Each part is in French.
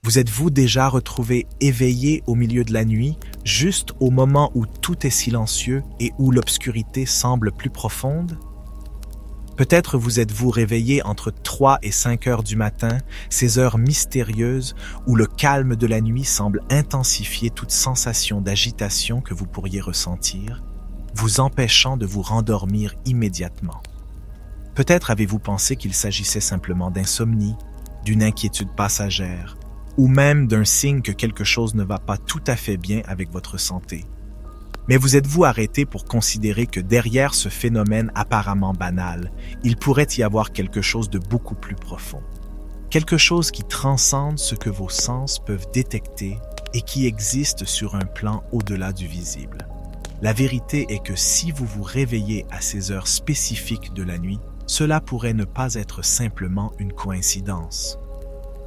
Vous êtes-vous déjà retrouvé éveillé au milieu de la nuit, juste au moment où tout est silencieux et où l'obscurité semble plus profonde? Peut-être vous êtes-vous réveillé entre 3 et 5 heures du matin, ces heures mystérieuses où le calme de la nuit semble intensifier toute sensation d'agitation que vous pourriez ressentir, vous empêchant de vous rendormir immédiatement. Peut-être avez-vous pensé qu'il s'agissait simplement d'insomnie, d'une inquiétude passagère, ou même d'un signe que quelque chose ne va pas tout à fait bien avec votre santé. Mais vous êtes-vous arrêté pour considérer que derrière ce phénomène apparemment banal, il pourrait y avoir quelque chose de beaucoup plus profond? Quelque chose qui transcende ce que vos sens peuvent détecter et qui existe sur un plan au-delà du visible. La vérité est que si vous vous réveillez à ces heures spécifiques de la nuit, cela pourrait ne pas être simplement une coïncidence.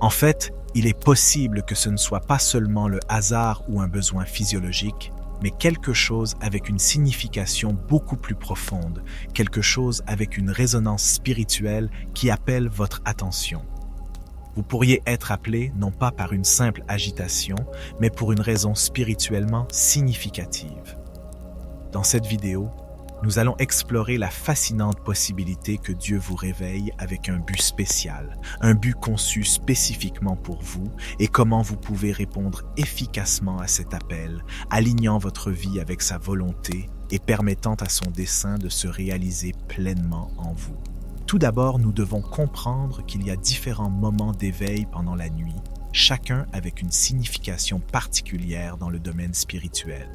En fait, il est possible que ce ne soit pas seulement le hasard ou un besoin physiologique, mais quelque chose avec une signification beaucoup plus profonde, quelque chose avec une résonance spirituelle qui appelle votre attention. Vous pourriez être appelé non pas par une simple agitation, mais pour une raison spirituellement significative. Dans cette vidéo, nous allons explorer la fascinante possibilité que Dieu vous réveille avec un but spécial, un but conçu spécifiquement pour vous et comment vous pouvez répondre efficacement à cet appel, alignant votre vie avec sa volonté et permettant à son dessein de se réaliser pleinement en vous. Tout d'abord, nous devons comprendre qu'il y a différents moments d'éveil pendant la nuit, chacun avec une signification particulière dans le domaine spirituel.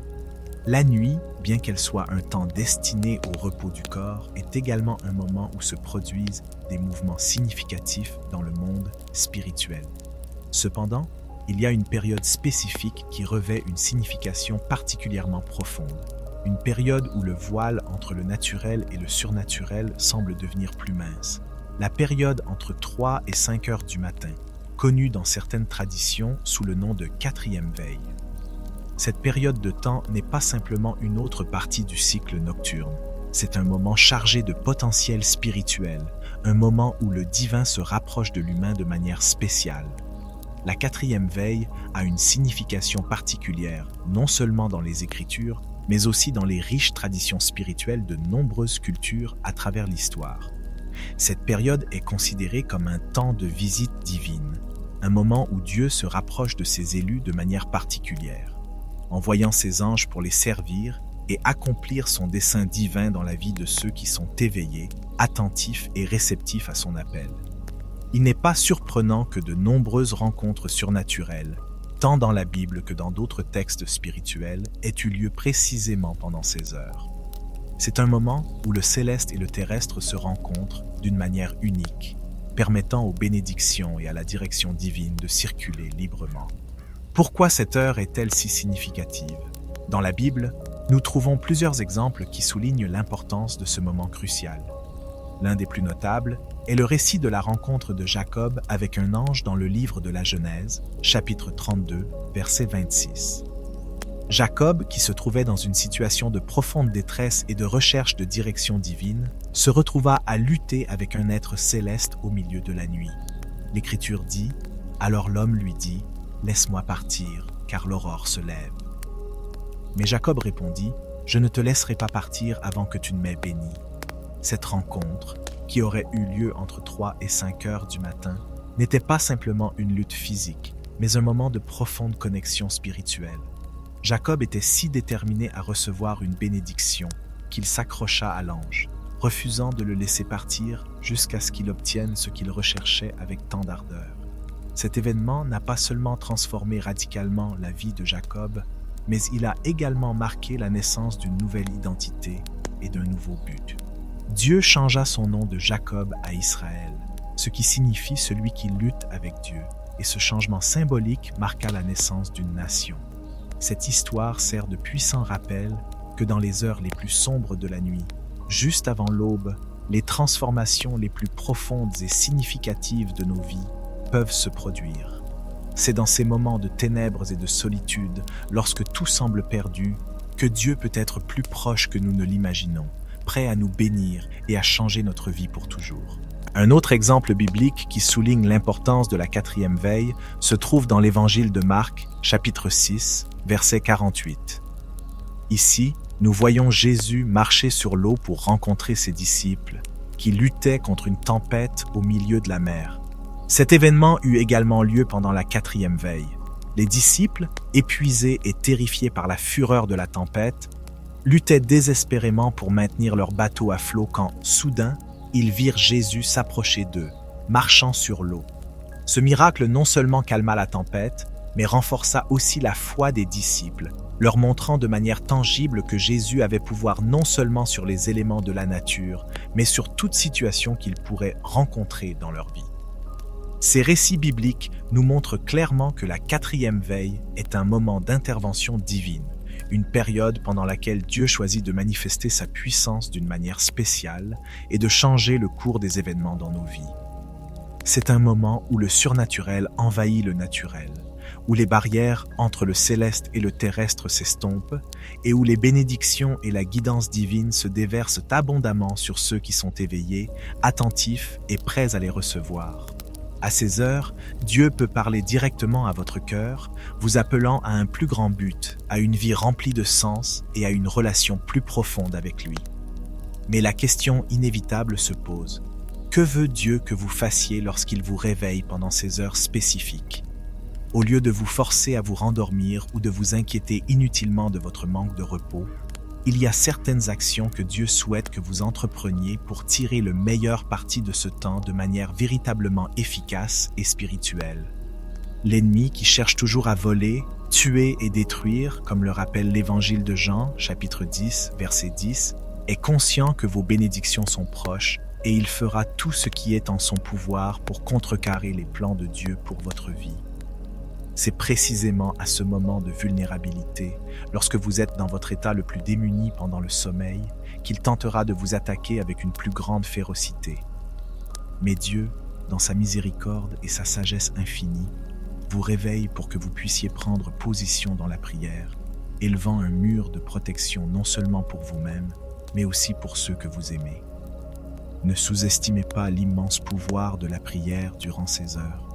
La nuit, bien qu'elle soit un temps destiné au repos du corps, est également un moment où se produisent des mouvements significatifs dans le monde spirituel. Cependant, il y a une période spécifique qui revêt une signification particulièrement profonde, une période où le voile entre le naturel et le surnaturel semble devenir plus mince. La période entre 3 et 5 heures du matin, connue dans certaines traditions sous le nom de 4e veille. Cette période de temps n'est pas simplement une autre partie du cycle nocturne. C'est un moment chargé de potentiel spirituel, un moment où le divin se rapproche de l'humain de manière spéciale. La 4e veille a une signification particulière, non seulement dans les Écritures, mais aussi dans les riches traditions spirituelles de nombreuses cultures à travers l'histoire. Cette période est considérée comme un temps de visite divine, un moment où Dieu se rapproche de ses élus de manière particulière, envoyant ses anges pour les servir et accomplir son dessein divin dans la vie de ceux qui sont éveillés, attentifs et réceptifs à son appel. Il n'est pas surprenant que de nombreuses rencontres surnaturelles, tant dans la Bible que dans d'autres textes spirituels, aient eu lieu précisément pendant ces heures. C'est un moment où le céleste et le terrestre se rencontrent d'une manière unique, permettant aux bénédictions et à la direction divine de circuler librement. Pourquoi cette heure est-elle si significative? Dans la Bible, nous trouvons plusieurs exemples qui soulignent l'importance de ce moment crucial. L'un des plus notables est le récit de la rencontre de Jacob avec un ange dans le livre de la Genèse, chapitre 32, verset 26. Jacob, qui se trouvait dans une situation de profonde détresse et de recherche de direction divine, se retrouva à lutter avec un être céleste au milieu de la nuit. L'Écriture dit « Alors l'homme lui dit « Laisse-moi partir, car l'aurore se lève. » Mais Jacob répondit « Je ne te laisserai pas partir avant que tu ne m'aies béni. » Cette rencontre, qui aurait eu lieu entre 3 et 5 heures du matin, n'était pas simplement une lutte physique, mais un moment de profonde connexion spirituelle. Jacob était si déterminé à recevoir une bénédiction qu'il s'accrocha à l'ange, refusant de le laisser partir jusqu'à ce qu'il obtienne ce qu'il recherchait avec tant d'ardeur. Cet événement n'a pas seulement transformé radicalement la vie de Jacob, mais il a également marqué la naissance d'une nouvelle identité et d'un nouveau but. Dieu changea son nom de Jacob à Israël, ce qui signifie celui qui lutte avec Dieu, et ce changement symbolique marqua la naissance d'une nation. Cette histoire sert de puissant rappel que dans les heures les plus sombres de la nuit, juste avant l'aube, les transformations les plus profondes et significatives de nos vies peuvent se produire. C'est dans ces moments de ténèbres et de solitude, lorsque tout semble perdu, que Dieu peut être plus proche que nous ne l'imaginons, prêt à nous bénir et à changer notre vie pour toujours. Un autre exemple biblique qui souligne l'importance de la quatrième veille se trouve dans l'Évangile de Marc, chapitre 6, verset 48. Ici, nous voyons Jésus marcher sur l'eau pour rencontrer ses disciples, qui luttaient contre une tempête au milieu de la mer. Cet événement eut également lieu pendant la quatrième veille. Les disciples, épuisés et terrifiés par la fureur de la tempête, luttaient désespérément pour maintenir leur bateau à flot quand, soudain, ils virent Jésus s'approcher d'eux, marchant sur l'eau. Ce miracle non seulement calma la tempête, mais renforça aussi la foi des disciples, leur montrant de manière tangible que Jésus avait pouvoir non seulement sur les éléments de la nature, mais sur toute situation qu'ils pourraient rencontrer dans leur vie. Ces récits bibliques nous montrent clairement que la quatrième veille est un moment d'intervention divine, une période pendant laquelle Dieu choisit de manifester sa puissance d'une manière spéciale et de changer le cours des événements dans nos vies. C'est un moment où le surnaturel envahit le naturel, où les barrières entre le céleste et le terrestre s'estompent et où les bénédictions et la guidance divine se déversent abondamment sur ceux qui sont éveillés, attentifs et prêts à les recevoir. À ces heures, Dieu peut parler directement à votre cœur, vous appelant à un plus grand but, à une vie remplie de sens et à une relation plus profonde avec lui. Mais la question inévitable se pose. Que veut Dieu que vous fassiez lorsqu'il vous réveille pendant ces heures spécifiques? Au lieu de vous forcer à vous rendormir ou de vous inquiéter inutilement de votre manque de repos, il y a certaines actions que Dieu souhaite que vous entrepreniez pour tirer le meilleur parti de ce temps de manière véritablement efficace et spirituelle. L'ennemi qui cherche toujours à voler, tuer et détruire, comme le rappelle l'Évangile de Jean, chapitre 10, verset 10, est conscient que vos bénédictions sont proches et il fera tout ce qui est en son pouvoir pour contrecarrer les plans de Dieu pour votre vie. C'est précisément à ce moment de vulnérabilité, lorsque vous êtes dans votre état le plus démuni pendant le sommeil, qu'il tentera de vous attaquer avec une plus grande férocité. Mais Dieu, dans sa miséricorde et sa sagesse infinie, vous réveille pour que vous puissiez prendre position dans la prière, élevant un mur de protection non seulement pour vous-même, mais aussi pour ceux que vous aimez. Ne sous-estimez pas l'immense pouvoir de la prière durant ces heures.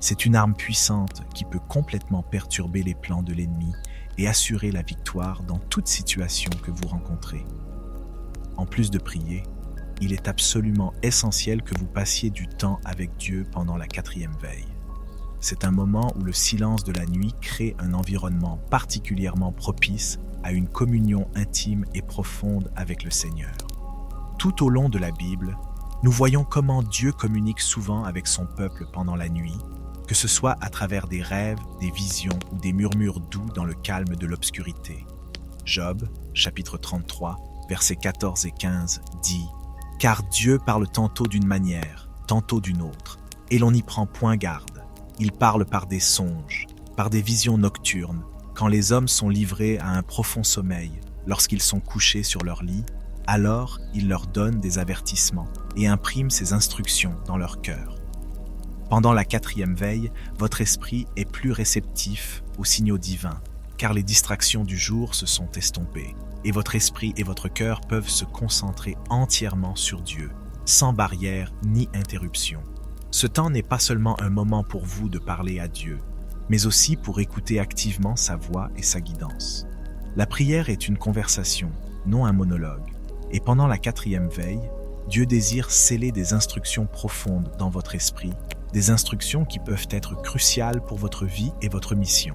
C'est une arme puissante qui peut complètement perturber les plans de l'ennemi et assurer la victoire dans toute situation que vous rencontrez. En plus de prier, il est absolument essentiel que vous passiez du temps avec Dieu pendant la quatrième veille. C'est un moment où le silence de la nuit crée un environnement particulièrement propice à une communion intime et profonde avec le Seigneur. Tout au long de la Bible, nous voyons comment Dieu communique souvent avec son peuple pendant la nuit, que ce soit à travers des rêves, des visions ou des murmures doux dans le calme de l'obscurité. Job, chapitre 33, versets 14 et 15, dit « Car Dieu parle tantôt d'une manière, tantôt d'une autre, et l'on n'y prend point garde. Il parle par des songes, par des visions nocturnes, quand les hommes sont livrés à un profond sommeil, lorsqu'ils sont couchés sur leur lit, alors il leur donne des avertissements et imprime ses instructions dans leur cœur. » Pendant la quatrième veille, votre esprit est plus réceptif aux signaux divins, car les distractions du jour se sont estompées, et votre esprit et votre cœur peuvent se concentrer entièrement sur Dieu, sans barrière ni interruption. Ce temps n'est pas seulement un moment pour vous de parler à Dieu, mais aussi pour écouter activement sa voix et sa guidance. La prière est une conversation, non un monologue, et pendant la quatrième veille, Dieu désire sceller des instructions profondes dans votre esprit, des instructions qui peuvent être cruciales pour votre vie et votre mission.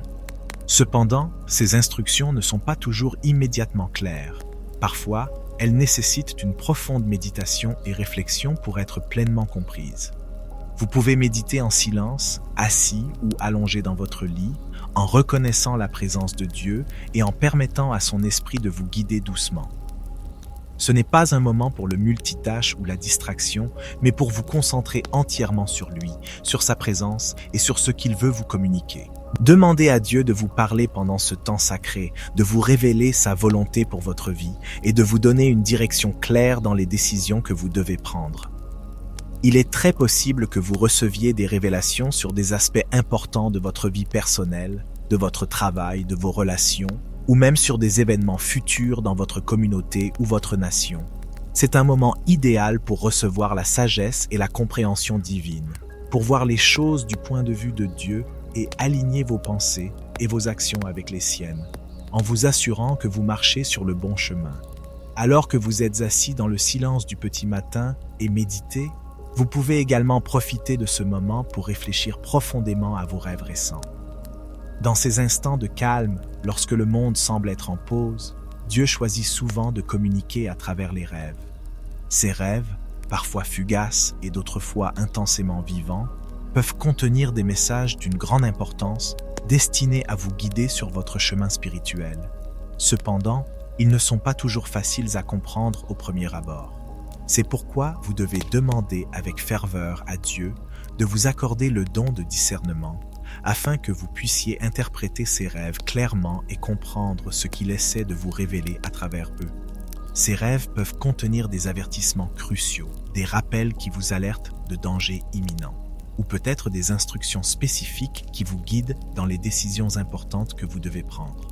Cependant, ces instructions ne sont pas toujours immédiatement claires. Parfois, elles nécessitent une profonde méditation et réflexion pour être pleinement comprises. Vous pouvez méditer en silence, assis ou allongé dans votre lit, en reconnaissant la présence de Dieu et en permettant à son esprit de vous guider doucement. Ce n'est pas un moment pour le multitâche ou la distraction, mais pour vous concentrer entièrement sur lui, sur sa présence et sur ce qu'il veut vous communiquer. Demandez à Dieu de vous parler pendant ce temps sacré, de vous révéler sa volonté pour votre vie et de vous donner une direction claire dans les décisions que vous devez prendre. Il est très possible que vous receviez des révélations sur des aspects importants de votre vie personnelle, de votre travail, de vos relations, ou même sur des événements futurs dans votre communauté ou votre nation. C'est un moment idéal pour recevoir la sagesse et la compréhension divine, pour voir les choses du point de vue de Dieu et aligner vos pensées et vos actions avec les siennes, en vous assurant que vous marchez sur le bon chemin. Alors que vous êtes assis dans le silence du petit matin et méditez, vous pouvez également profiter de ce moment pour réfléchir profondément à vos rêves récents. Dans ces instants de calme, lorsque le monde semble être en pause, Dieu choisit souvent de communiquer à travers les rêves. Ces rêves, parfois fugaces et d'autres fois intensément vivants, peuvent contenir des messages d'une grande importance destinés à vous guider sur votre chemin spirituel. Cependant, ils ne sont pas toujours faciles à comprendre au premier abord. C'est pourquoi vous devez demander avec ferveur à Dieu de vous accorder le don de discernement, afin que vous puissiez interpréter ces rêves clairement et comprendre ce qu'il essaie de vous révéler à travers eux. Ces rêves peuvent contenir des avertissements cruciaux, des rappels qui vous alertent de dangers imminents, ou peut-être des instructions spécifiques qui vous guident dans les décisions importantes que vous devez prendre.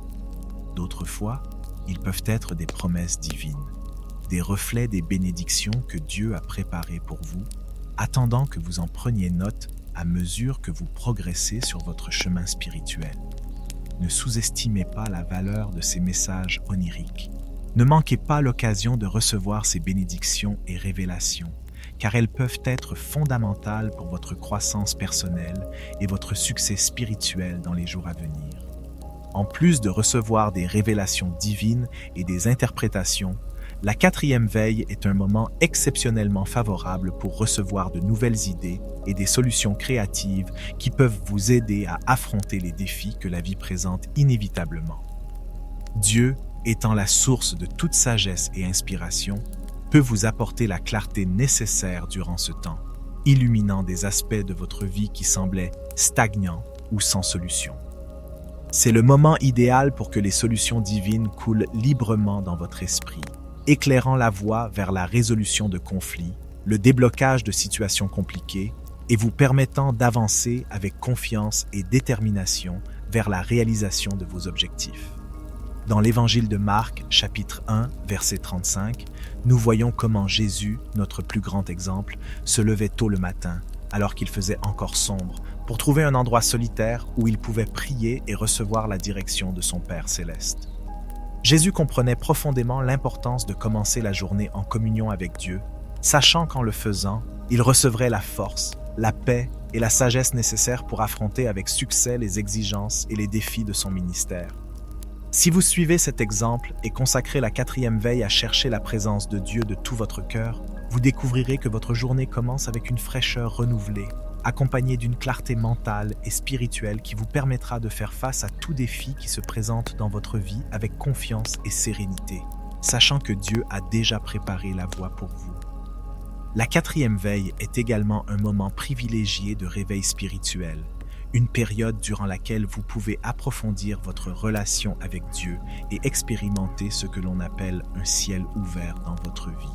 D'autres fois, ils peuvent être des promesses divines, des reflets des bénédictions que Dieu a préparées pour vous, attendant que vous en preniez note à mesure que vous progressez sur votre chemin spirituel. Ne sous-estimez pas la valeur de ces messages oniriques. Ne manquez pas l'occasion de recevoir ces bénédictions et révélations, car elles peuvent être fondamentales pour votre croissance personnelle et votre succès spirituel dans les jours à venir. En plus de recevoir des révélations divines et des interprétations, la 4e veille est un moment exceptionnellement favorable pour recevoir de nouvelles idées et des solutions créatives qui peuvent vous aider à affronter les défis que la vie présente inévitablement. Dieu, étant la source de toute sagesse et inspiration, peut vous apporter la clarté nécessaire durant ce temps, illuminant des aspects de votre vie qui semblaient stagnants ou sans solution. C'est le moment idéal pour que les solutions divines coulent librement dans votre esprit, éclairant la voie vers la résolution de conflits, le déblocage de situations compliquées et vous permettant d'avancer avec confiance et détermination vers la réalisation de vos objectifs. Dans l'Évangile de Marc, chapitre 1, verset 35, nous voyons comment Jésus, notre plus grand exemple, se levait tôt le matin, alors qu'il faisait encore sombre, pour trouver un endroit solitaire où il pouvait prier et recevoir la direction de son Père céleste. Jésus comprenait profondément l'importance de commencer la journée en communion avec Dieu, sachant qu'en le faisant, il recevrait la force, la paix et la sagesse nécessaires pour affronter avec succès les exigences et les défis de son ministère. Si vous suivez cet exemple et consacrez la 4e veille à chercher la présence de Dieu de tout votre cœur, vous découvrirez que votre journée commence avec une fraîcheur renouvelée, accompagnée d'une clarté mentale et spirituelle qui vous permettra de faire face à tout défi qui se présente dans votre vie avec confiance et sérénité, sachant que Dieu a déjà préparé la voie pour vous. La 4e veille est également un moment privilégié de réveil spirituel, une période durant laquelle vous pouvez approfondir votre relation avec Dieu et expérimenter ce que l'on appelle un ciel ouvert dans votre vie.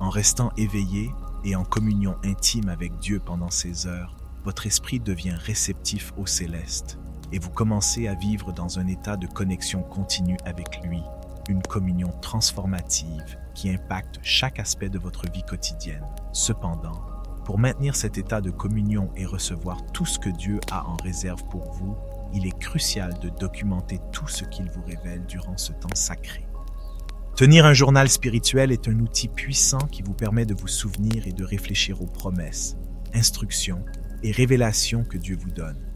En restant éveillé et en communion intime avec Dieu pendant ces heures, votre esprit devient réceptif au céleste et vous commencez à vivre dans un état de connexion continue avec lui, une communion transformative qui impacte chaque aspect de votre vie quotidienne. Cependant, pour maintenir cet état de communion et recevoir tout ce que Dieu a en réserve pour vous, il est crucial de documenter tout ce qu'il vous révèle durant ce temps sacré. Tenir un journal spirituel est un outil puissant qui vous permet de vous souvenir et de réfléchir aux promesses, instructions et révélations que Dieu vous donne.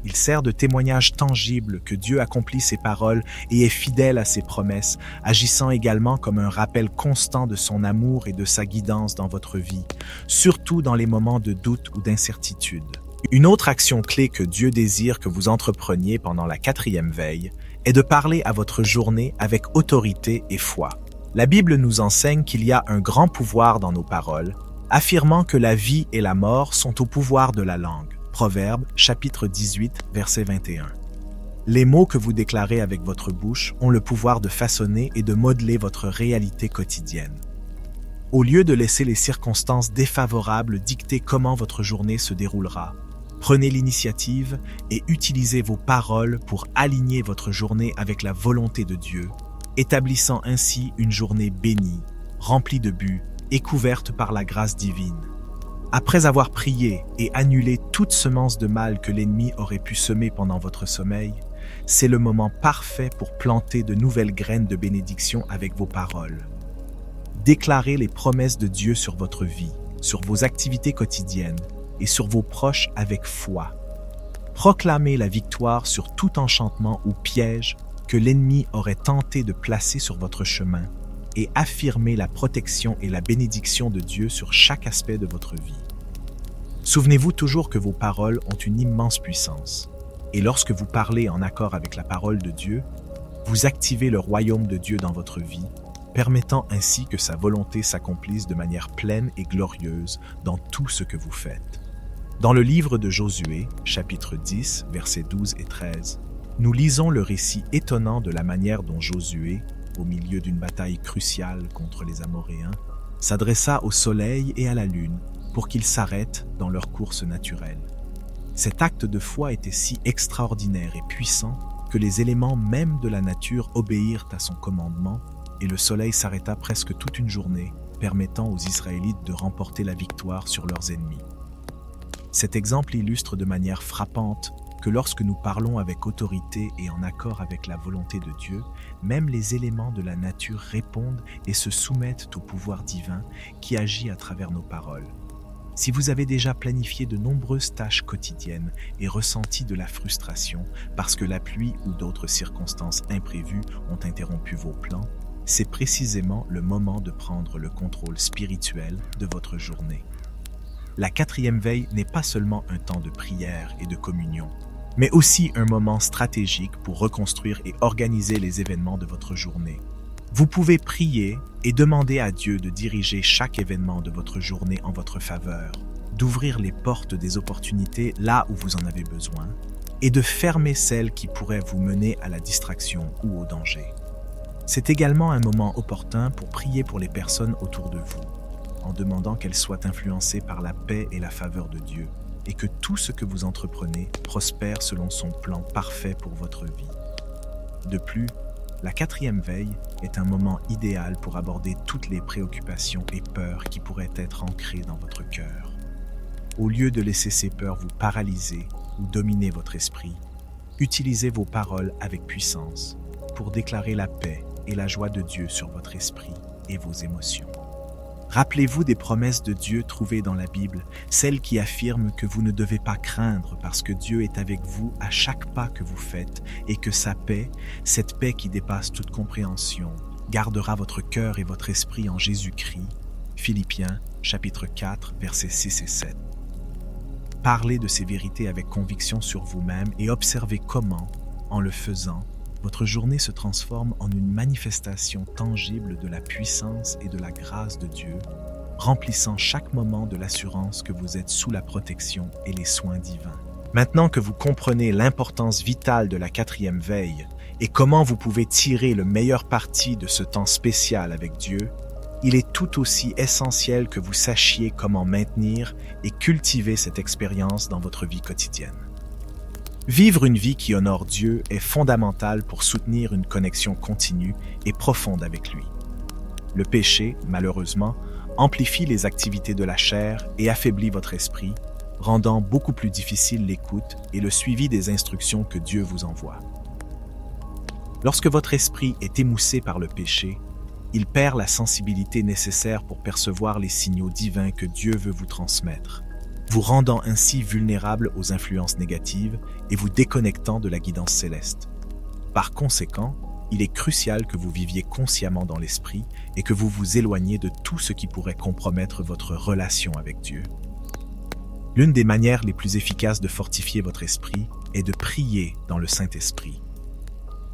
Il sert de témoignage tangible que Dieu accomplit ses paroles et est fidèle à ses promesses, agissant également comme un rappel constant de son amour et de sa guidance dans votre vie, surtout dans les moments de doute ou d'incertitude. Une autre action clé que Dieu désire que vous entrepreniez pendant la 4e veille est de parler à votre journée avec autorité et foi. La Bible nous enseigne qu'il y a un grand pouvoir dans nos paroles, affirmant que la vie et la mort sont au pouvoir de la langue. Proverbes, chapitre 18, verset 21. Les mots que vous déclarez avec votre bouche ont le pouvoir de façonner et de modeler votre réalité quotidienne. Au lieu de laisser les circonstances défavorables dicter comment votre journée se déroulera, prenez l'initiative et utilisez vos paroles pour aligner votre journée avec la volonté de Dieu, établissant ainsi une journée bénie, remplie de but et couverte par la grâce divine. Après avoir prié et annulé toute semence de mal que l'ennemi aurait pu semer pendant votre sommeil, c'est le moment parfait pour planter de nouvelles graines de bénédiction avec vos paroles. Déclarez les promesses de Dieu sur votre vie, sur vos activités quotidiennes et sur vos proches avec foi. Proclamez la victoire sur tout enchantement ou piège que l'ennemi aurait tenté de placer sur votre chemin et affirmez la protection et la bénédiction de Dieu sur chaque aspect de votre vie. Souvenez-vous toujours que vos paroles ont une immense puissance. Et lorsque vous parlez en accord avec la parole de Dieu, vous activez le royaume de Dieu dans votre vie, permettant ainsi que sa volonté s'accomplisse de manière pleine et glorieuse dans tout ce que vous faites. Dans le livre de Josué, chapitre 10, versets 12 et 13, nous lisons le récit étonnant de la manière dont Josué, au milieu d'une bataille cruciale contre les Amoréens, s'adressa au soleil et à la lune pour qu'ils s'arrêtent dans leur course naturelle. Cet acte de foi était si extraordinaire et puissant que les éléments même de la nature obéirent à son commandement et le soleil s'arrêta presque toute une journée, permettant aux Israélites de remporter la victoire sur leurs ennemis. Cet exemple illustre de manière frappante que lorsque nous parlons avec autorité et en accord avec la volonté de Dieu, même les éléments de la nature répondent et se soumettent au pouvoir divin qui agit à travers nos paroles. Si vous avez déjà planifié de nombreuses tâches quotidiennes et ressenti de la frustration parce que la pluie ou d'autres circonstances imprévues ont interrompu vos plans, c'est précisément le moment de prendre le contrôle spirituel de votre journée. La 4e veille n'est pas seulement un temps de prière et de communion, mais aussi un moment stratégique pour reconstruire et organiser les événements de votre journée. Vous pouvez prier et demander à Dieu de diriger chaque événement de votre journée en votre faveur, d'ouvrir les portes des opportunités là où vous en avez besoin, et de fermer celles qui pourraient vous mener à la distraction ou au danger. C'est également un moment opportun pour prier pour les personnes autour de vous, en demandant qu'elles soient influencées par la paix et la faveur de Dieu, et que tout ce que vous entreprenez prospère selon son plan parfait pour votre vie. De plus, la 4e veille est un moment idéal pour aborder toutes les préoccupations et peurs qui pourraient être ancrées dans votre cœur. Au lieu de laisser ces peurs vous paralyser ou dominer votre esprit, utilisez vos paroles avec puissance pour déclarer la paix et la joie de Dieu sur votre esprit et vos émotions. Rappelez-vous des promesses de Dieu trouvées dans la Bible, celles qui affirment que vous ne devez pas craindre parce que Dieu est avec vous à chaque pas que vous faites et que sa paix, cette paix qui dépasse toute compréhension, gardera votre cœur et votre esprit en Jésus-Christ. Philippiens, chapitre 4, versets 6 et 7. Parlez de ces vérités avec conviction sur vous-même et observez comment, en le faisant, votre journée se transforme en une manifestation tangible de la puissance et de la grâce de Dieu, remplissant chaque moment de l'assurance que vous êtes sous la protection et les soins divins. Maintenant que vous comprenez l'importance vitale de la 4e veille et comment vous pouvez tirer le meilleur parti de ce temps spécial avec Dieu, il est tout aussi essentiel que vous sachiez comment maintenir et cultiver cette expérience dans votre vie quotidienne. Vivre une vie qui honore Dieu est fondamental pour soutenir une connexion continue et profonde avec lui. Le péché, malheureusement, amplifie les activités de la chair et affaiblit votre esprit, rendant beaucoup plus difficile l'écoute et le suivi des instructions que Dieu vous envoie. Lorsque votre esprit est émoussé par le péché, il perd la sensibilité nécessaire pour percevoir les signaux divins que Dieu veut vous transmettre, vous rendant ainsi vulnérable aux influences négatives et vous déconnectant de la guidance céleste. Par conséquent, il est crucial que vous viviez consciemment dans l'esprit et que vous vous éloigniez de tout ce qui pourrait compromettre votre relation avec Dieu. L'une des manières les plus efficaces de fortifier votre esprit est de prier dans le Saint-Esprit.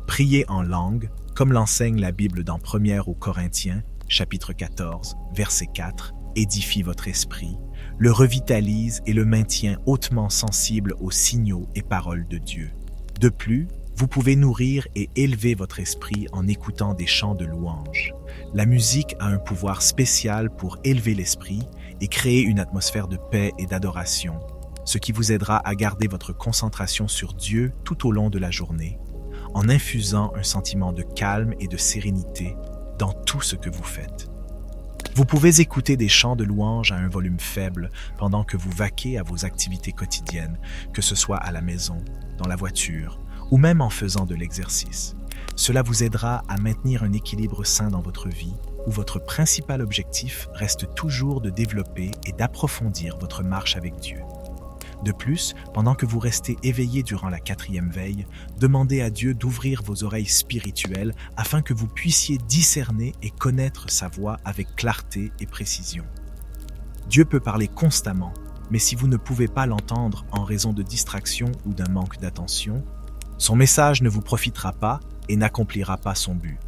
Prier en langue, comme l'enseigne la Bible dans 1 aux Corinthiens, chapitre 14, verset 4, édifie votre esprit, le revitalise et le maintient hautement sensible aux signaux et paroles de Dieu. De plus, vous pouvez nourrir et élever votre esprit en écoutant des chants de louange. La musique a un pouvoir spécial pour élever l'esprit et créer une atmosphère de paix et d'adoration, ce qui vous aidera à garder votre concentration sur Dieu tout au long de la journée, en infusant un sentiment de calme et de sérénité dans tout ce que vous faites. Vous pouvez écouter des chants de louange à un volume faible pendant que vous vaquez à vos activités quotidiennes, que ce soit à la maison, dans la voiture ou même en faisant de l'exercice. Cela vous aidera à maintenir un équilibre sain dans votre vie, où votre principal objectif reste toujours de développer et d'approfondir votre marche avec Dieu. De plus, pendant que vous restez éveillé durant la 4e veille, demandez à Dieu d'ouvrir vos oreilles spirituelles afin que vous puissiez discerner et connaître sa voix avec clarté et précision. Dieu peut parler constamment, mais si vous ne pouvez pas l'entendre en raison de distractions ou d'un manque d'attention, son message ne vous profitera pas et n'accomplira pas son but.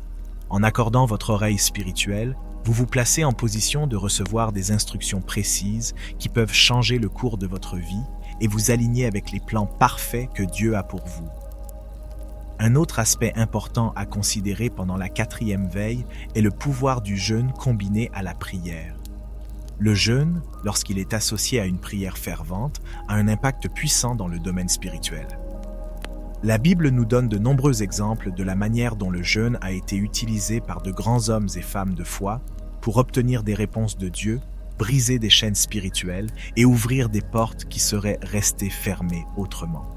En accordant votre oreille spirituelle, vous vous placez en position de recevoir des instructions précises qui peuvent changer le cours de votre vie et vous aligner avec les plans parfaits que Dieu a pour vous. Un autre aspect important à considérer pendant la 4e veille est le pouvoir du jeûne combiné à la prière. Le jeûne, lorsqu'il est associé à une prière fervente, a un impact puissant dans le domaine spirituel. La Bible nous donne de nombreux exemples de la manière dont le jeûne a été utilisé par de grands hommes et femmes de foi pour obtenir des réponses de Dieu, briser des chaînes spirituelles et ouvrir des portes qui seraient restées fermées autrement.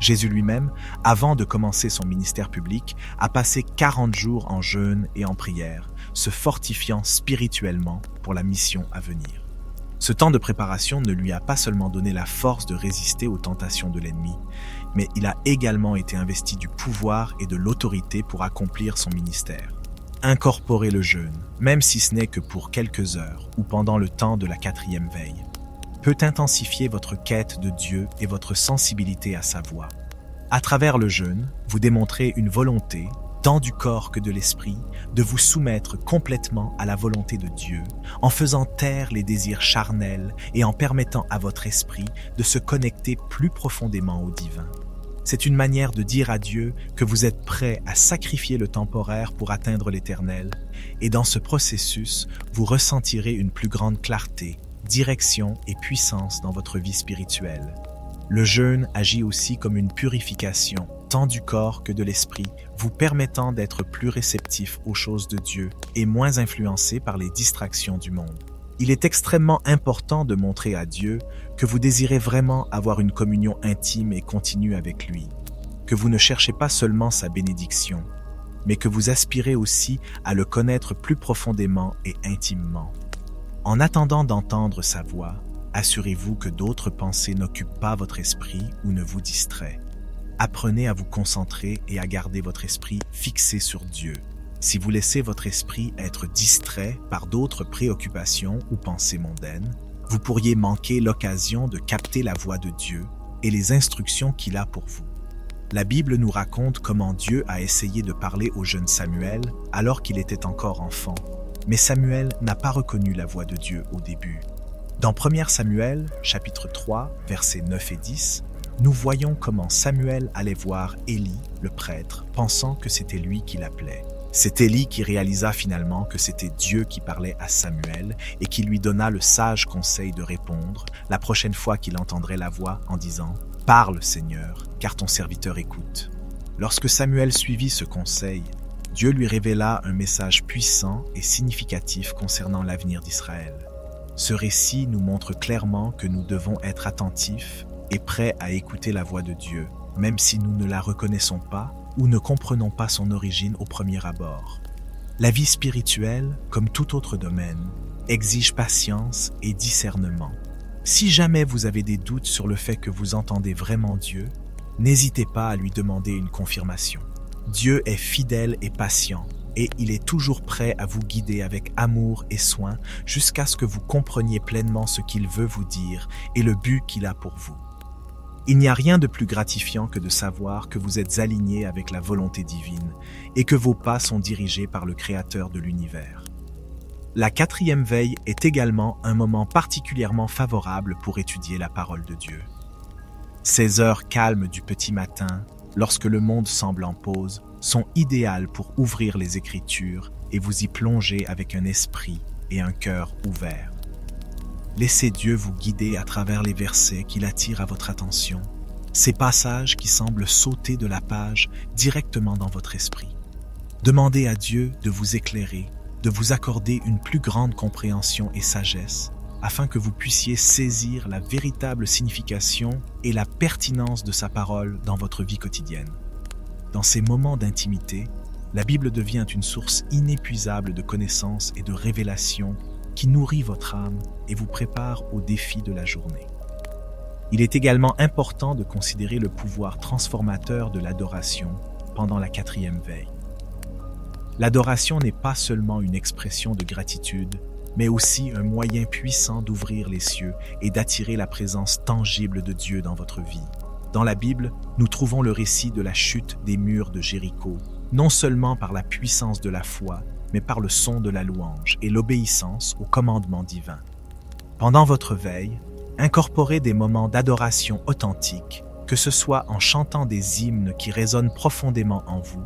Jésus lui-même, avant de commencer son ministère public, a passé 40 jours en jeûne et en prière, se fortifiant spirituellement pour la mission à venir. Ce temps de préparation ne lui a pas seulement donné la force de résister aux tentations de l'ennemi, mais il a également été investi du pouvoir et de l'autorité pour accomplir son ministère. Incorporez le jeûne, même si ce n'est que pour quelques heures ou pendant le temps de la 4e veille, peut intensifier votre quête de Dieu et votre sensibilité à sa voix. À travers le jeûne, vous démontrez une volonté, tant du corps que de l'esprit, de vous soumettre complètement à la volonté de Dieu, en faisant taire les désirs charnels et en permettant à votre esprit de se connecter plus profondément au divin. C'est une manière de dire à Dieu que vous êtes prêt à sacrifier le temporaire pour atteindre l'éternel, et dans ce processus, vous ressentirez une plus grande clarté, direction et puissance dans votre vie spirituelle. Le jeûne agit aussi comme une purification, tant du corps que de l'esprit, vous permettant d'être plus réceptif aux choses de Dieu et moins influencé par les distractions du monde. Il est extrêmement important de montrer à Dieu que vous désirez vraiment avoir une communion intime et continue avec lui, que vous ne cherchez pas seulement sa bénédiction, mais que vous aspirez aussi à le connaître plus profondément et intimement. En attendant d'entendre sa voix, assurez-vous que d'autres pensées n'occupent pas votre esprit ou ne vous distraient. Apprenez à vous concentrer et à garder votre esprit fixé sur Dieu. Si vous laissez votre esprit être distrait par d'autres préoccupations ou pensées mondaines, vous pourriez manquer l'occasion de capter la voix de Dieu et les instructions qu'il a pour vous. La Bible nous raconte comment Dieu a essayé de parler au jeune Samuel alors qu'il était encore enfant, mais Samuel n'a pas reconnu la voix de Dieu au début. Dans 1 Samuel, chapitre 3, versets 9 et 10, nous voyons comment Samuel allait voir Élie, le prêtre, pensant que c'était lui qui l'appelait. C'est Élie qui réalisa finalement que c'était Dieu qui parlait à Samuel et qui lui donna le sage conseil de répondre la prochaine fois qu'il entendrait la voix en disant « Parle, Seigneur, car ton serviteur écoute ». Lorsque Samuel suivit ce conseil, Dieu lui révéla un message puissant et significatif concernant l'avenir d'Israël. Ce récit nous montre clairement que nous devons être attentifs et prêts à écouter la voix de Dieu, même si nous ne la reconnaissons pas ou ne comprenons pas son origine au premier abord. La vie spirituelle, comme tout autre domaine, exige patience et discernement. Si jamais vous avez des doutes sur le fait que vous entendez vraiment Dieu, n'hésitez pas à lui demander une confirmation. Dieu est fidèle et patient, et il est toujours prêt à vous guider avec amour et soin jusqu'à ce que vous compreniez pleinement ce qu'il veut vous dire et le but qu'il a pour vous. Il n'y a rien de plus gratifiant que de savoir que vous êtes aligné avec la volonté divine et que vos pas sont dirigés par le Créateur de l'univers. La 4e veille est également un moment particulièrement favorable pour étudier la parole de Dieu. Ces heures calmes du petit matin, lorsque le monde semble en pause, sont idéales pour ouvrir les Écritures et vous y plonger avec un esprit et un cœur ouverts. Laissez Dieu vous guider à travers les versets qu'il attire à votre attention, ces passages qui semblent sauter de la page directement dans votre esprit. Demandez à Dieu de vous éclairer, de vous accorder une plus grande compréhension et sagesse, afin que vous puissiez saisir la véritable signification et la pertinence de sa parole dans votre vie quotidienne. Dans ces moments d'intimité, la Bible devient une source inépuisable de connaissances et de révélations qui nourrit votre âme et vous prépare aux défis de la journée. Il est également important de considérer le pouvoir transformateur de l'adoration pendant la 4e veille. L'adoration n'est pas seulement une expression de gratitude, mais aussi un moyen puissant d'ouvrir les cieux et d'attirer la présence tangible de Dieu dans votre vie. Dans la Bible, nous trouvons le récit de la chute des murs de Jéricho, non seulement par la puissance de la foi, mais par le son de la louange et l'obéissance aux commandements divins. Pendant votre veille, incorporez des moments d'adoration authentique, que ce soit en chantant des hymnes qui résonnent profondément en vous,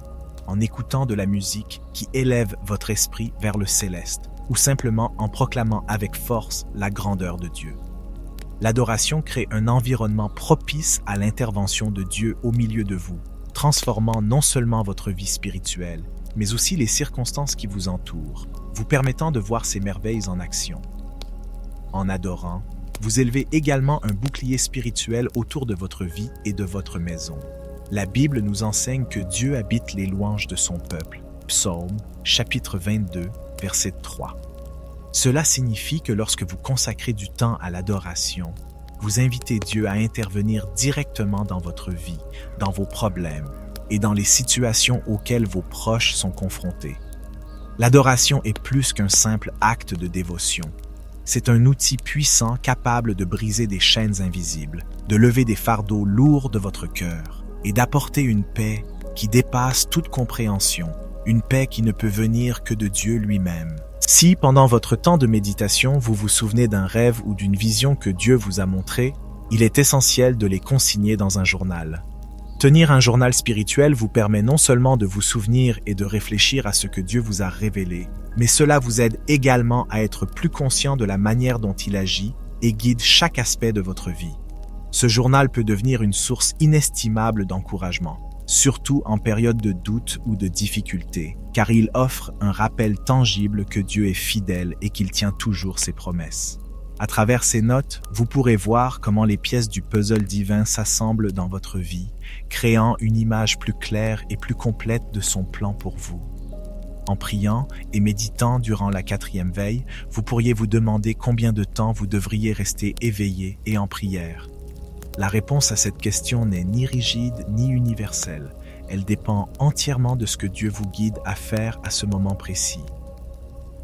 en écoutant de la musique qui élève votre esprit vers le céleste, ou simplement en proclamant avec force la grandeur de Dieu. L'adoration crée un environnement propice à l'intervention de Dieu au milieu de vous, transformant non seulement votre vie spirituelle, mais aussi les circonstances qui vous entourent, vous permettant de voir ces merveilles en action. En adorant, vous élevez également un bouclier spirituel autour de votre vie et de votre maison. La Bible nous enseigne que Dieu habite les louanges de son peuple. Psaume, chapitre 22, verset 3. Cela signifie que lorsque vous consacrez du temps à l'adoration, vous invitez Dieu à intervenir directement dans votre vie, dans vos problèmes et dans les situations auxquelles vos proches sont confrontés. L'adoration est plus qu'un simple acte de dévotion. C'est un outil puissant capable de briser des chaînes invisibles, de lever des fardeaux lourds de votre cœur et d'apporter une paix qui dépasse toute compréhension, une paix qui ne peut venir que de Dieu lui-même. Si, pendant votre temps de méditation, vous vous souvenez d'un rêve ou d'une vision que Dieu vous a montré, il est essentiel de les consigner dans un journal. Tenir un journal spirituel vous permet non seulement de vous souvenir et de réfléchir à ce que Dieu vous a révélé, mais cela vous aide également à être plus conscient de la manière dont il agit et guide chaque aspect de votre vie. Ce journal peut devenir une source inestimable d'encouragement, surtout en période de doute ou de difficulté, car il offre un rappel tangible que Dieu est fidèle et qu'il tient toujours ses promesses. À travers ces notes, vous pourrez voir comment les pièces du puzzle divin s'assemblent dans votre vie, créant une image plus claire et plus complète de son plan pour vous. En priant et méditant durant la 4e veille, vous pourriez vous demander combien de temps vous devriez rester éveillé et en prière. La réponse à cette question n'est ni rigide ni universelle. Elle dépend entièrement de ce que Dieu vous guide à faire à ce moment précis.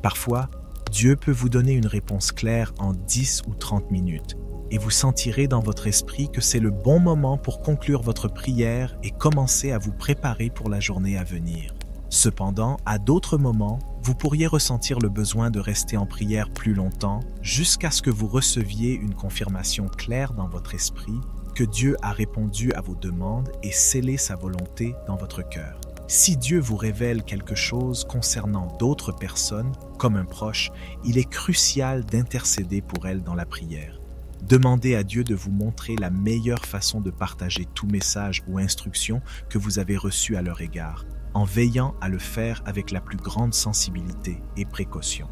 Parfois, Dieu peut vous donner une réponse claire en 10 ou 30 minutes et vous sentirez dans votre esprit que c'est le bon moment pour conclure votre prière et commencer à vous préparer pour la journée à venir. Cependant, à d'autres moments, vous pourriez ressentir le besoin de rester en prière plus longtemps jusqu'à ce que vous receviez une confirmation claire dans votre esprit que Dieu a répondu à vos demandes et scellé sa volonté dans votre cœur. Si Dieu vous révèle quelque chose concernant d'autres personnes, comme un proche, il est crucial d'intercéder pour elles dans la prière. Demandez à Dieu de vous montrer la meilleure façon de partager tout message ou instruction que vous avez reçu à leur égard, en veillant à le faire avec la plus grande sensibilité et précaution.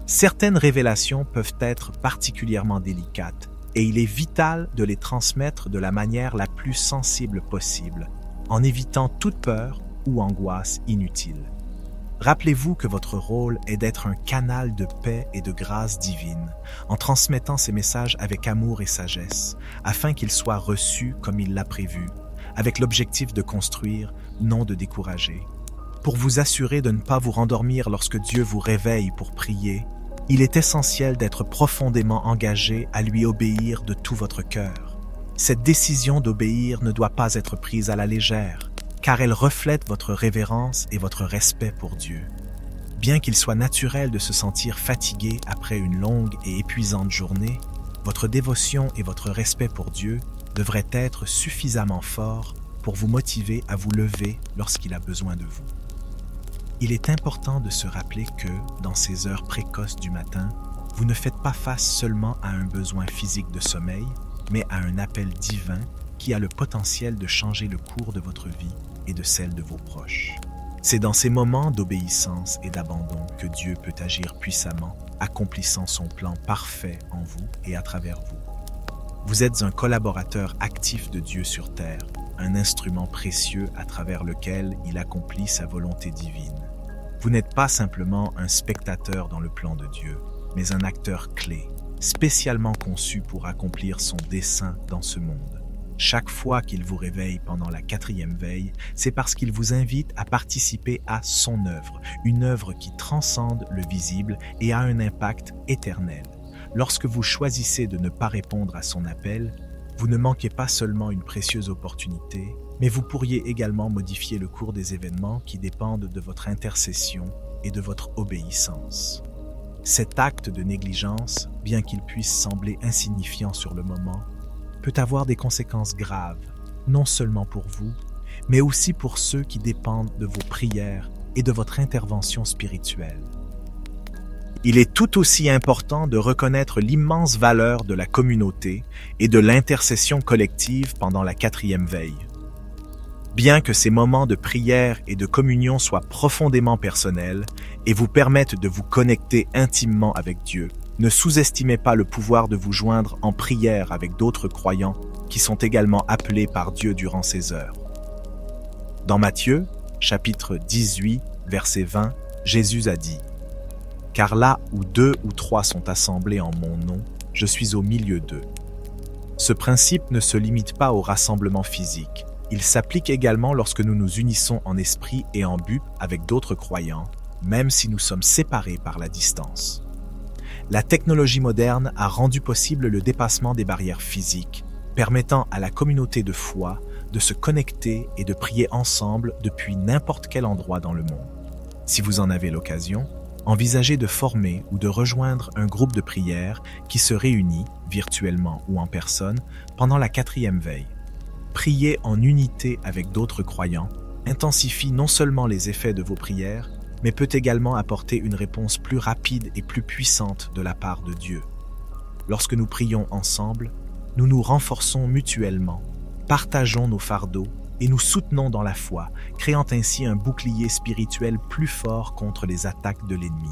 Certaines révélations peuvent être particulièrement délicates et il est vital de les transmettre de la manière la plus sensible possible, en évitant toute peur ou angoisse inutile. Rappelez-vous que votre rôle est d'être un canal de paix et de grâce divine, en transmettant ces messages avec amour et sagesse, afin qu'ils soient reçus comme il l'a prévu, avec l'objectif de construire, non de décourager. Pour vous assurer de ne pas vous rendormir lorsque Dieu vous réveille pour prier, il est essentiel d'être profondément engagé à lui obéir de tout votre cœur. Cette décision d'obéir ne doit pas être prise à la légère, car elle reflète votre révérence et votre respect pour Dieu. Bien qu'il soit naturel de se sentir fatigué après une longue et épuisante journée, votre dévotion et votre respect pour Dieu devraient être suffisamment forts pour vous motiver à vous lever lorsqu'il a besoin de vous. Il est important de se rappeler que, dans ces heures précoces du matin, vous ne faites pas face seulement à un besoin physique de sommeil, mais à un appel divin qui a le potentiel de changer le cours de votre vie et de celle de vos proches. C'est dans ces moments d'obéissance et d'abandon que Dieu peut agir puissamment, accomplissant son plan parfait en vous et à travers vous. Vous êtes un collaborateur actif de Dieu sur terre, un instrument précieux à travers lequel il accomplit sa volonté divine. Vous n'êtes pas simplement un spectateur dans le plan de Dieu, mais un acteur clé, spécialement conçu pour accomplir son dessein dans ce monde. Chaque fois qu'il vous réveille pendant la 4e veille, c'est parce qu'il vous invite à participer à son œuvre, une œuvre qui transcende le visible et a un impact éternel. Lorsque vous choisissez de ne pas répondre à son appel, vous ne manquez pas seulement une précieuse opportunité, mais vous pourriez également modifier le cours des événements qui dépendent de votre intercession et de votre obéissance. Cet acte de négligence, bien qu'il puisse sembler insignifiant sur le moment, peut avoir des conséquences graves, non seulement pour vous, mais aussi pour ceux qui dépendent de vos prières et de votre intervention spirituelle. Il est tout aussi important de reconnaître l'immense valeur de la communauté et de l'intercession collective pendant la 4e veille. Bien que ces moments de prière et de communion soient profondément personnels et vous permettent de vous connecter intimement avec Dieu, ne sous-estimez pas le pouvoir de vous joindre en prière avec d'autres croyants qui sont également appelés par Dieu durant ces heures. Dans Matthieu, chapitre 18, verset 20, Jésus a dit « Car là où 2 ou 3 sont assemblés en mon nom, je suis au milieu d'eux. » Ce principe ne se limite pas au rassemblement physique. Il s'applique également lorsque nous nous unissons en esprit et en but avec d'autres croyants, même si nous sommes séparés par la distance. La technologie moderne a rendu possible le dépassement des barrières physiques, permettant à la communauté de foi de se connecter et de prier ensemble depuis n'importe quel endroit dans le monde. Si vous en avez l'occasion, envisagez de former ou de rejoindre un groupe de prière qui se réunit, virtuellement ou en personne, pendant la 4e veille. Prier en unité avec d'autres croyants intensifie non seulement les effets de vos prières, mais peut également apporter une réponse plus rapide et plus puissante de la part de Dieu. Lorsque nous prions ensemble, nous nous renforçons mutuellement, partageons nos fardeaux et nous soutenons dans la foi, créant ainsi un bouclier spirituel plus fort contre les attaques de l'ennemi.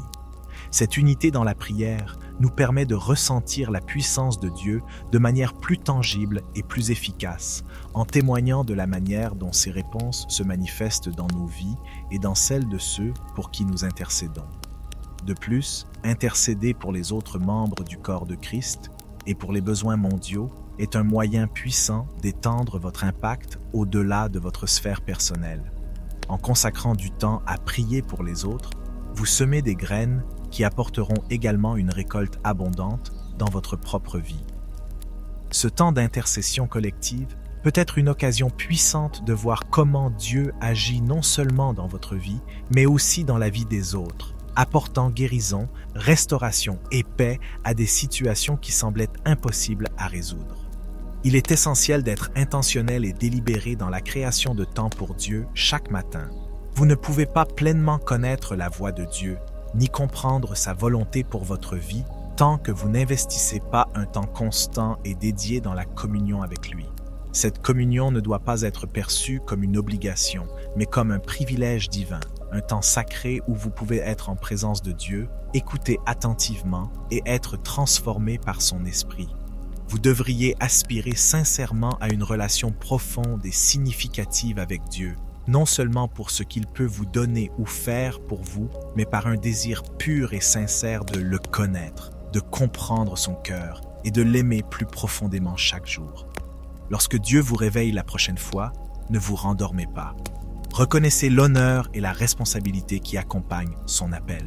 Cette unité dans la prière nous permet de ressentir la puissance de Dieu de manière plus tangible et plus efficace, en témoignant de la manière dont ses réponses se manifestent dans nos vies et dans celles de ceux pour qui nous intercédons. De plus, intercéder pour les autres membres du corps de Christ et pour les besoins mondiaux est un moyen puissant d'étendre votre impact au-delà de votre sphère personnelle. En consacrant du temps à prier pour les autres, vous semez des graines qui apporteront également une récolte abondante dans votre propre vie. Ce temps d'intercession collective peut être une occasion puissante de voir comment Dieu agit non seulement dans votre vie, mais aussi dans la vie des autres, apportant guérison, restauration et paix à des situations qui semblaient impossibles à résoudre. Il est essentiel d'être intentionnel et délibéré dans la création de temps pour Dieu chaque matin. Vous ne pouvez pas pleinement connaître la voix de Dieu, ni comprendre sa volonté pour votre vie, tant que vous n'investissez pas un temps constant et dédié dans la communion avec lui. Cette communion ne doit pas être perçue comme une obligation, mais comme un privilège divin, un temps sacré où vous pouvez être en présence de Dieu, écouter attentivement et être transformé par son esprit. Vous devriez aspirer sincèrement à une relation profonde et significative avec Dieu, non seulement pour ce qu'il peut vous donner ou faire pour vous, mais par un désir pur et sincère de le connaître, de comprendre son cœur et de l'aimer plus profondément chaque jour. Lorsque Dieu vous réveille la prochaine fois, ne vous rendormez pas. Reconnaissez l'honneur et la responsabilité qui accompagnent son appel.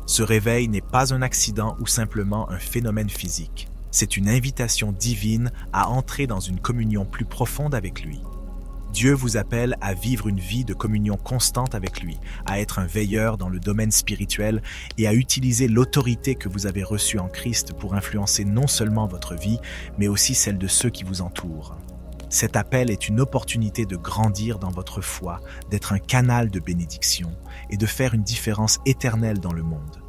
Ce réveil n'est pas un accident ou simplement un phénomène physique. C'est une invitation divine à entrer dans une communion plus profonde avec lui. Dieu vous appelle à vivre une vie de communion constante avec lui, à être un veilleur dans le domaine spirituel et à utiliser l'autorité que vous avez reçue en Christ pour influencer non seulement votre vie, mais aussi celle de ceux qui vous entourent. Cet appel est une opportunité de grandir dans votre foi, d'être un canal de bénédiction et de faire une différence éternelle dans le monde.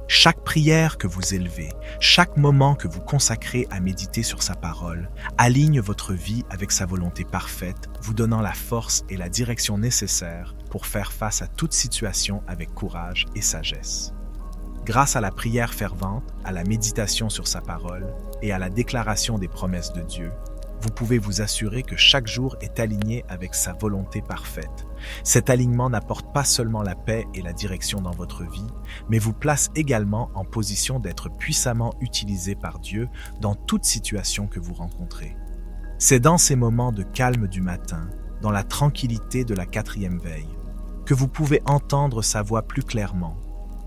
Chaque prière que vous élevez, chaque moment que vous consacrez à méditer sur sa parole, aligne votre vie avec sa volonté parfaite, vous donnant la force et la direction nécessaires pour faire face à toute situation avec courage et sagesse. Grâce à la prière fervente, à la méditation sur sa parole et à la déclaration des promesses de Dieu, vous pouvez vous assurer que chaque jour est aligné avec sa volonté parfaite. Cet alignement n'apporte pas seulement la paix et la direction dans votre vie, mais vous place également en position d'être puissamment utilisé par Dieu dans toute situation que vous rencontrez. C'est dans ces moments de calme du matin, dans la tranquillité de la 4e veille, que vous pouvez entendre sa voix plus clairement,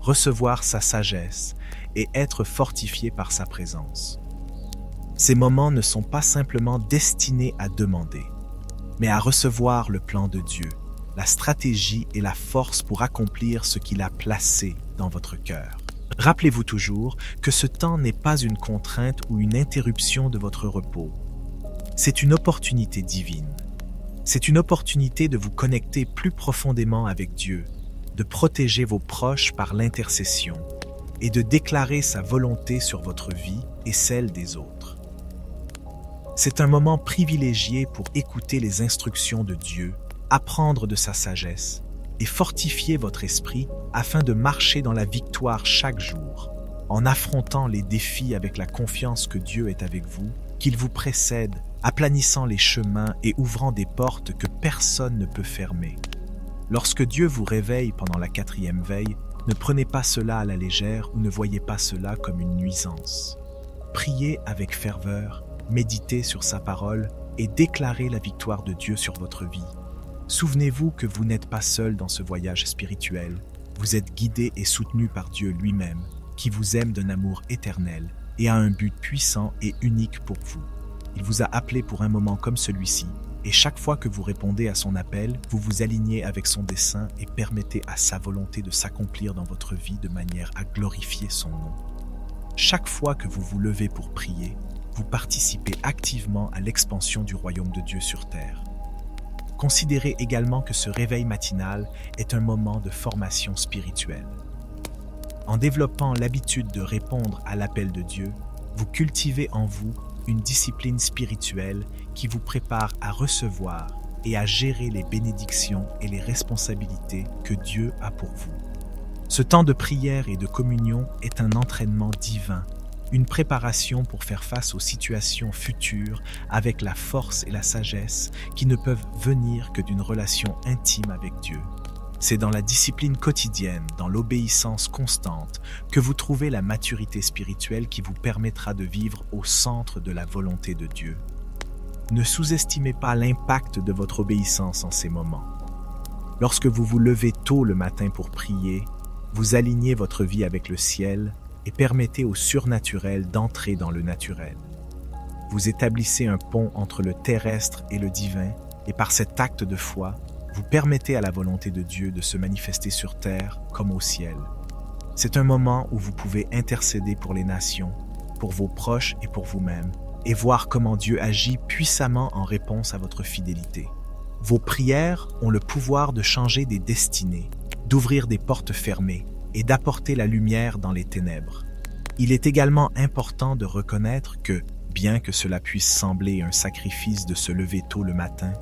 recevoir sa sagesse et être fortifié par sa présence. Ces moments ne sont pas simplement destinés à demander, mais à recevoir le plan de Dieu, la stratégie et la force pour accomplir ce qu'il a placé dans votre cœur. Rappelez-vous toujours que ce temps n'est pas une contrainte ou une interruption de votre repos. C'est une opportunité divine. C'est une opportunité de vous connecter plus profondément avec Dieu, de protéger vos proches par l'intercession et de déclarer sa volonté sur votre vie et celle des autres. C'est un moment privilégié pour écouter les instructions de Dieu, apprendre de sa sagesse et fortifier votre esprit afin de marcher dans la victoire chaque jour, en affrontant les défis avec la confiance que Dieu est avec vous, qu'il vous précède, aplanissant les chemins et ouvrant des portes que personne ne peut fermer. Lorsque Dieu vous réveille pendant la 4e veille, ne prenez pas cela à la légère ou ne voyez pas cela comme une nuisance. Priez avec ferveur, méditez sur sa parole et déclarez la victoire de Dieu sur votre vie. Souvenez-vous que vous n'êtes pas seul dans ce voyage spirituel. Vous êtes guidé et soutenu par Dieu lui-même, qui vous aime d'un amour éternel et a un but puissant et unique pour vous. Il vous a appelé pour un moment comme celui-ci, et chaque fois que vous répondez à son appel, vous vous alignez avec son dessein et permettez à sa volonté de s'accomplir dans votre vie de manière à glorifier son nom. Chaque fois que vous vous levez pour prier, vous participez activement à l'expansion du royaume de Dieu sur terre. Considérez également que ce réveil matinal est un moment de formation spirituelle. En développant l'habitude de répondre à l'appel de Dieu, vous cultivez en vous une discipline spirituelle qui vous prépare à recevoir et à gérer les bénédictions et les responsabilités que Dieu a pour vous. Ce temps de prière et de communion est un entraînement divin, une préparation pour faire face aux situations futures avec la force et la sagesse qui ne peuvent venir que d'une relation intime avec Dieu. C'est dans la discipline quotidienne, dans l'obéissance constante, que vous trouvez la maturité spirituelle qui vous permettra de vivre au centre de la volonté de Dieu. Ne sous-estimez pas l'impact de votre obéissance en ces moments. Lorsque vous vous levez tôt le matin pour prier, vous alignez votre vie avec le ciel et permettez au surnaturel d'entrer dans le naturel. Vous établissez un pont entre le terrestre et le divin, et par cet acte de foi, vous permettez à la volonté de Dieu de se manifester sur terre comme au ciel. C'est un moment où vous pouvez intercéder pour les nations, pour vos proches et pour vous-même, et voir comment Dieu agit puissamment en réponse à votre fidélité. Vos prières ont le pouvoir de changer des destinées, d'ouvrir des portes fermées et d'apporter la lumière dans les ténèbres. Il est également important de reconnaître que, bien que cela puisse sembler un sacrifice de se lever tôt le matin,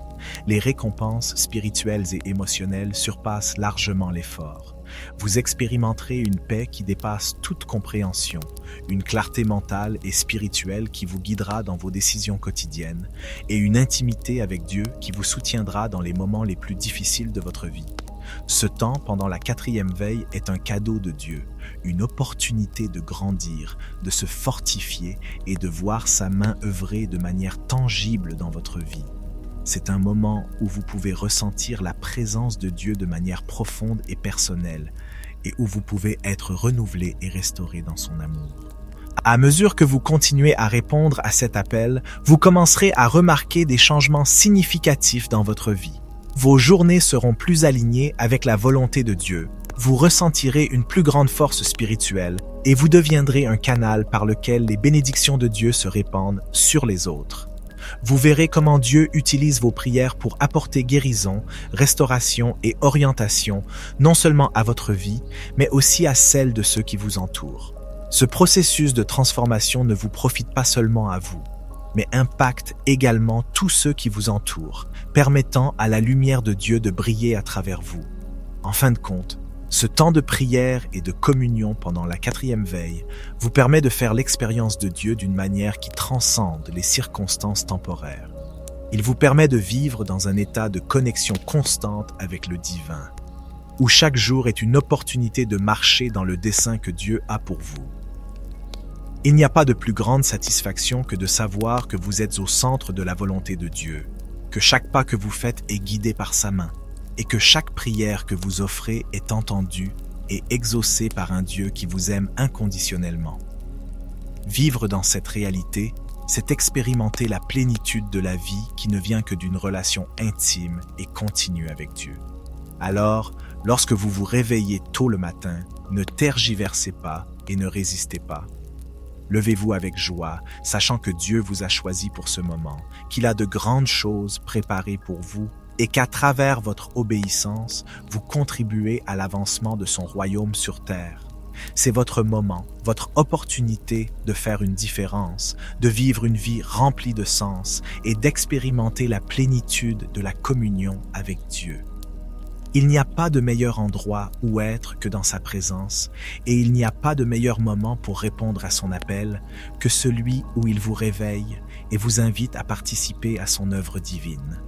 les récompenses spirituelles et émotionnelles surpassent largement l'effort. Vous expérimenterez une paix qui dépasse toute compréhension, une clarté mentale et spirituelle qui vous guidera dans vos décisions quotidiennes, et une intimité avec Dieu qui vous soutiendra dans les moments les plus difficiles de votre vie. Ce temps, pendant la 4e veille, est un cadeau de Dieu, une opportunité de grandir, de se fortifier et de voir sa main œuvrer de manière tangible dans votre vie. C'est un moment où vous pouvez ressentir la présence de Dieu de manière profonde et personnelle, et où vous pouvez être renouvelé et restauré dans son amour. À mesure que vous continuez à répondre à cet appel, vous commencerez à remarquer des changements significatifs dans votre vie. Vos journées seront plus alignées avec la volonté de Dieu. Vous ressentirez une plus grande force spirituelle et vous deviendrez un canal par lequel les bénédictions de Dieu se répandent sur les autres. vous verrez comment Dieu utilise vos prières pour apporter guérison, restauration et orientation, non seulement à votre vie, mais aussi à celle de ceux qui vous entourent. Ce processus de transformation ne vous profite pas seulement à vous, mais impacte également tous ceux qui vous entourent, permettant à la lumière de Dieu de briller à travers vous. En fin de compte, ce temps de prière et de communion pendant la 4e veille vous permet de faire l'expérience de Dieu d'une manière qui transcende les circonstances temporaires. Il vous permet de vivre dans un état de connexion constante avec le divin, où chaque jour est une opportunité de marcher dans le dessein que Dieu a pour vous. Il n'y a pas de plus grande satisfaction que de savoir que vous êtes au centre de la volonté de Dieu, que chaque pas que vous faites est guidé par sa main, et que chaque prière que vous offrez est entendue et exaucée par un Dieu qui vous aime inconditionnellement. Vivre dans cette réalité, c'est expérimenter la plénitude de la vie qui ne vient que d'une relation intime et continue avec Dieu. Alors, lorsque vous vous réveillez tôt le matin, ne tergiversez pas et ne résistez pas. Levez-vous avec joie, sachant que Dieu vous a choisi pour ce moment, qu'il a de grandes choses préparées pour vous et qu'à travers votre obéissance, vous contribuez à l'avancement de son royaume sur terre. C'est votre moment, votre opportunité de faire une différence, de vivre une vie remplie de sens et d'expérimenter la plénitude de la communion avec Dieu. Il n'y a pas de meilleur endroit où être que dans sa présence, et il n'y a pas de meilleur moment pour répondre à son appel que celui où il vous réveille et vous invite à participer à son œuvre divine.